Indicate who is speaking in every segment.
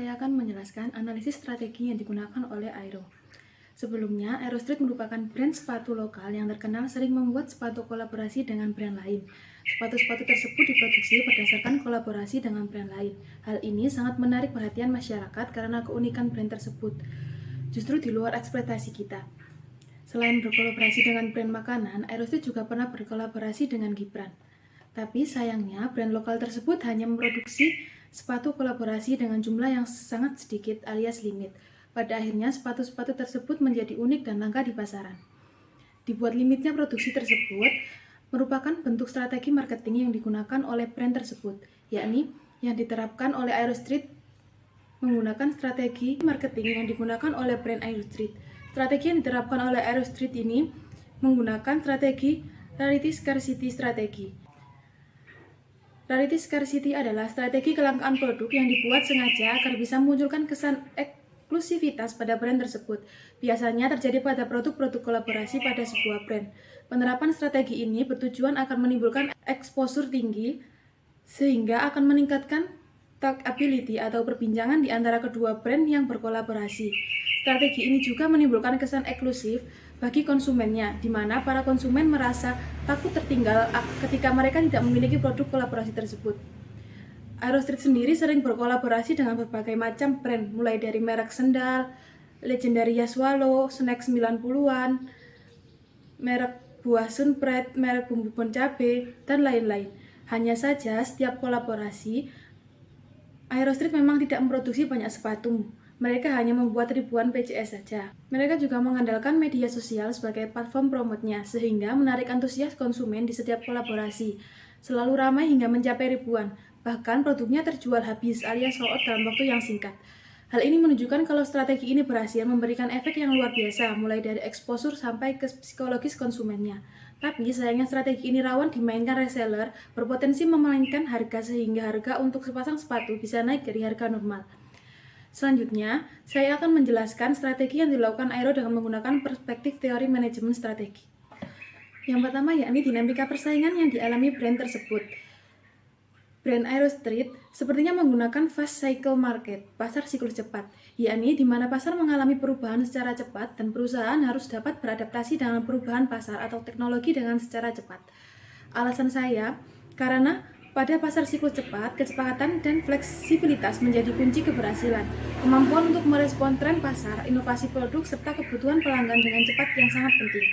Speaker 1: saya akan menjelaskan analisis strategi yang digunakan oleh Aero. Sebelumnya, Aero Street merupakan brand sepatu lokal yang terkenal sering membuat sepatu kolaborasi dengan brand lain. Sepatu-sepatu tersebut diproduksi berdasarkan kolaborasi dengan brand lain. Hal ini sangat menarik perhatian masyarakat karena keunikan brand tersebut justru di luar ekspektasi kita. Selain berkolaborasi dengan brand makanan, Aero Street juga pernah berkolaborasi dengan Gibran. Tapi sayangnya, brand lokal tersebut hanya memproduksi sepatu kolaborasi dengan jumlah yang sangat sedikit alias limit. Pada akhirnya, sepatu-sepatu tersebut menjadi unik dan langka di pasaran. Dibuat limitnya produksi tersebut merupakan bentuk strategi marketing yang digunakan oleh brand tersebut, yakni yang diterapkan oleh Aero Street menggunakan strategi marketing yang digunakan oleh brand Aero Street. Strategi yang diterapkan oleh Aero Street ini menggunakan strategi Rarity Scarcity Strategi. Rarity Scarcity adalah strategi kelangkaan produk yang dibuat sengaja agar bisa memunculkan kesan eksklusivitas pada brand tersebut. Biasanya terjadi pada produk-produk kolaborasi pada sebuah brand. Penerapan strategi ini bertujuan akan menimbulkan exposure tinggi sehingga akan meningkatkan talkability atau perbincangan di antara kedua brand yang berkolaborasi. Strategi ini juga menimbulkan kesan eksklusif bagi konsumennya, di mana para konsumen merasa takut tertinggal ketika mereka tidak memiliki produk kolaborasi tersebut. Aero Street sendiri sering berkolaborasi dengan berbagai macam brand, mulai dari merek sendal, Legendaria Swallow, snack 90-an, merek buah Sunbread, merek bumbu bon cabe, dan lain-lain. Hanya saja, setiap kolaborasi, Aero Street memang tidak memproduksi banyak sepatu. Mereka hanya membuat ribuan PCS saja. Mereka juga mengandalkan media sosial sebagai platform promotnya, sehingga menarik antusias konsumen di setiap kolaborasi. Selalu ramai hingga mencapai ribuan. Bahkan produknya terjual habis alias sold out dalam waktu yang singkat. Hal ini menunjukkan kalau strategi ini berhasil memberikan efek yang luar biasa, mulai dari exposure sampai ke psikologis konsumennya. Tapi sayangnya strategi ini rawan dimainkan reseller, berpotensi memainkan harga sehingga harga untuk sepasang sepatu bisa naik dari harga normal. Selanjutnya, saya akan menjelaskan strategi yang dilakukan Aero dengan menggunakan perspektif teori manajemen strategi. Yang pertama yakni dinamika persaingan yang dialami brand tersebut. Brand Aero Street sepertinya menggunakan fast cycle market, pasar siklus cepat, yakni di mana pasar mengalami perubahan secara cepat dan perusahaan harus dapat beradaptasi dengan perubahan pasar atau teknologi dengan secara cepat. Alasan saya, karena pada pasar siklus cepat, kecepatan dan fleksibilitas menjadi kunci keberhasilan. Kemampuan untuk merespon tren pasar, inovasi produk, serta kebutuhan pelanggan dengan cepat yang sangat penting.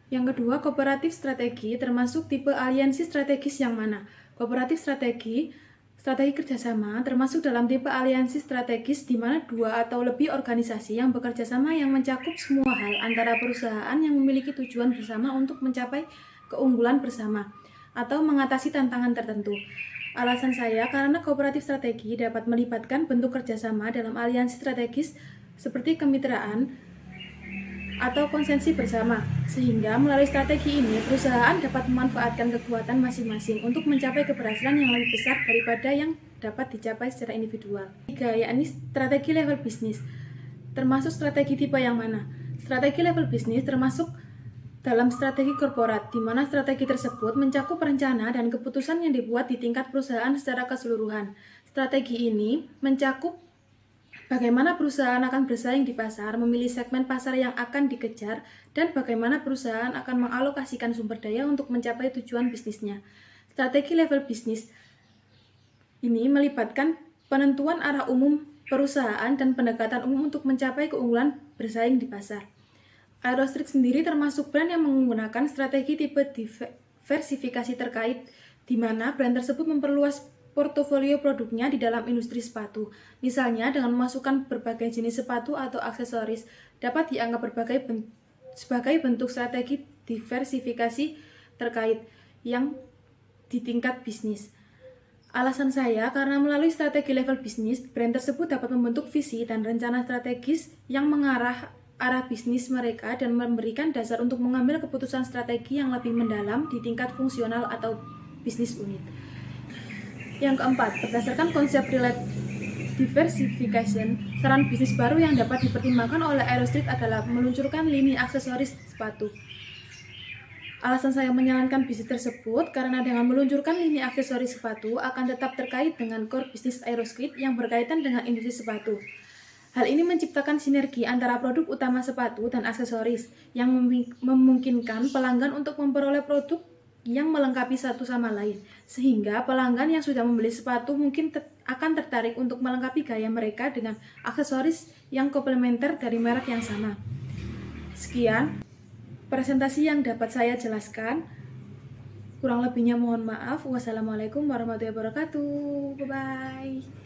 Speaker 1: Yang kedua, kooperatif strategi termasuk tipe aliansi strategis yang mana? Kooperatif strategi kerjasama termasuk dalam tipe aliansi strategis di mana dua atau lebih organisasi yang bekerja sama yang mencakup semua hal antara perusahaan yang memiliki tujuan bersama untuk mencapai keunggulan bersama atau mengatasi tantangan tertentu. Alasan saya karena kooperatif strategi dapat melibatkan bentuk kerjasama dalam aliansi strategis seperti kemitraan atau konsensi bersama, sehingga melalui strategi ini perusahaan dapat memanfaatkan kekuatan masing-masing untuk mencapai keberhasilan yang lebih besar daripada yang dapat dicapai secara individual. Tiga, yakni strategi level bisnis. Termasuk strategi tipe yang mana? Strategi level bisnis termasuk dalam strategi korporat, di mana strategi tersebut mencakup rencana dan keputusan yang dibuat di tingkat perusahaan secara keseluruhan. Strategi ini mencakup bagaimana perusahaan akan bersaing di pasar, memilih segmen pasar yang akan dikejar, dan bagaimana perusahaan akan mengalokasikan sumber daya untuk mencapai tujuan bisnisnya. Strategi level bisnis ini melibatkan penentuan arah umum perusahaan dan pendekatan umum untuk mencapai keunggulan bersaing di pasar. Aero Street sendiri termasuk brand yang menggunakan strategi tipe diversifikasi terkait, di mana brand tersebut memperluas portofolio produknya di dalam industri sepatu. Misalnya dengan memasukkan berbagai jenis sepatu atau aksesoris dapat dianggap sebagai bentuk strategi diversifikasi terkait yang di tingkat bisnis. Alasan saya karena melalui strategi level bisnis, brand tersebut dapat membentuk visi dan rencana strategis yang mengarah arah bisnis mereka dan memberikan dasar untuk mengambil keputusan strategi yang lebih mendalam di tingkat fungsional atau bisnis unit. Yang keempat, berdasarkan konsep related diversification, saran bisnis baru yang dapat dipertimbangkan oleh Aero Street adalah meluncurkan lini aksesoris sepatu. Alasan saya menjalankan bisnis tersebut karena dengan meluncurkan lini aksesoris sepatu akan tetap terkait dengan core bisnis Aerosquid yang berkaitan dengan industri sepatu. Hal ini menciptakan sinergi antara produk utama sepatu dan aksesoris yang memungkinkan pelanggan untuk memperoleh produk yang melengkapi satu sama lain, sehingga pelanggan yang sudah membeli sepatu mungkin akan tertarik untuk melengkapi gaya mereka dengan aksesoris yang komplementer dari merek yang sama. Sekian presentasi yang dapat saya jelaskan. Kurang lebihnya mohon maaf. Wassalamualaikum warahmatullahi wabarakatuh. Bye-bye.